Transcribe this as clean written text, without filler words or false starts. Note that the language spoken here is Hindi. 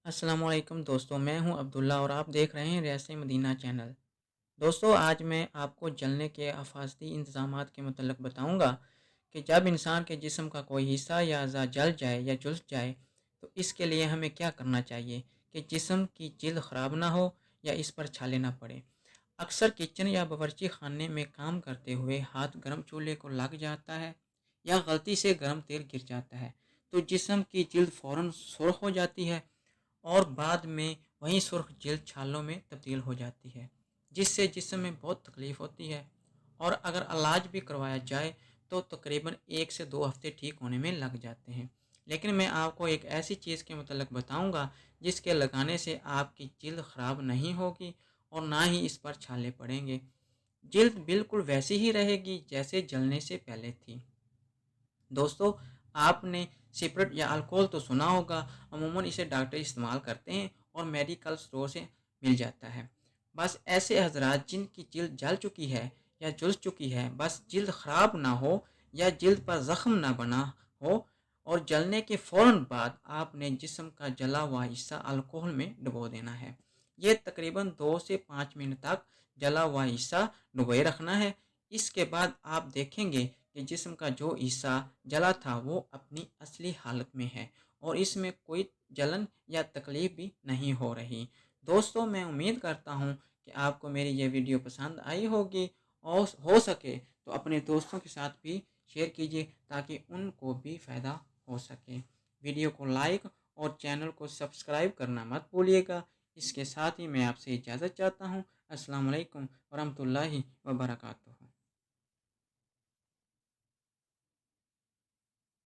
अस्सलाम वालेकुम दोस्तों, मैं हूं अब्दुल्ला और आप देख रहे हैं रियासत मदीना चैनल। दोस्तों, आज मैं आपको जलने के हिफाजती इंतज़ामात के मतलब बताऊंगा कि जब इंसान के जिस्म का कोई हिस्सा या अज़ा जल जाए या झुलस जाए तो इसके लिए हमें क्या करना चाहिए कि जिस्म की जिल्द ख़राब ना हो या इस पर छाले ना पड़े। अक्सर किचन या बावर्ची खाने में काम करते हुए हाथ गर्म चूल्हे को लग जाता है या गलती से गर्म तेल गिर जाता है तो जिस्म की जिल्द फ़ौरन सुर्ख हो जाती है और बाद में वही सुर्ख जिल्द छालों में तब्दील हो जाती है, जिससे जिस्म में बहुत तकलीफ़ होती है। और अगर इलाज भी करवाया जाए तो तकरीबन 1 से 2 हफ्ते ठीक होने में लग जाते हैं। लेकिन मैं आपको एक ऐसी चीज़ के मतलब बताऊंगा जिसके लगाने से आपकी जिल्द ख़राब नहीं होगी और ना ही इस पर छाले पड़ेंगे। जिल्द बिल्कुल वैसी ही रहेगी जैसे जलने से पहले थी। दोस्तों, आपने सिपरेट या अल्कोहल तो सुना होगा। अमूमन इसे डॉक्टर इस्तेमाल करते हैं और मेडिकल स्टोर से मिल जाता है। बस ऐसे हजरात जिनकी जिल्द जल चुकी है या झुलस चुकी है, बस जिल्द ख़राब ना हो या जिल्द पर ज़ख्म ना बना हो और जलने के फ़ौरन बाद आपने जिस्म का जला हुआ हिस्सा अल्कोहल में डुबो देना है। ये तकरीबन 2 से 5 मिनट तक जला हुआ हिस्सा डुबोए रखना है। इसके बाद आप देखेंगे कि जिस्म का जो हिस्सा जला था वो अपनी असली हालत में है और इसमें कोई जलन या तकलीफ भी नहीं हो रही। दोस्तों, मैं उम्मीद करता हूँ कि आपको मेरी ये वीडियो पसंद आई होगी और हो सके तो अपने दोस्तों के साथ भी शेयर कीजिए ताकि उनको भी फ़ायदा हो सके। वीडियो को लाइक और चैनल को सब्सक्राइब करना मत भूलिएगा। इसके साथ ही मैं आपसे इजाज़त चाहता हूँ। अस्सलाम वालेकुम वरहमतुल्लाहि वबरकातुहू।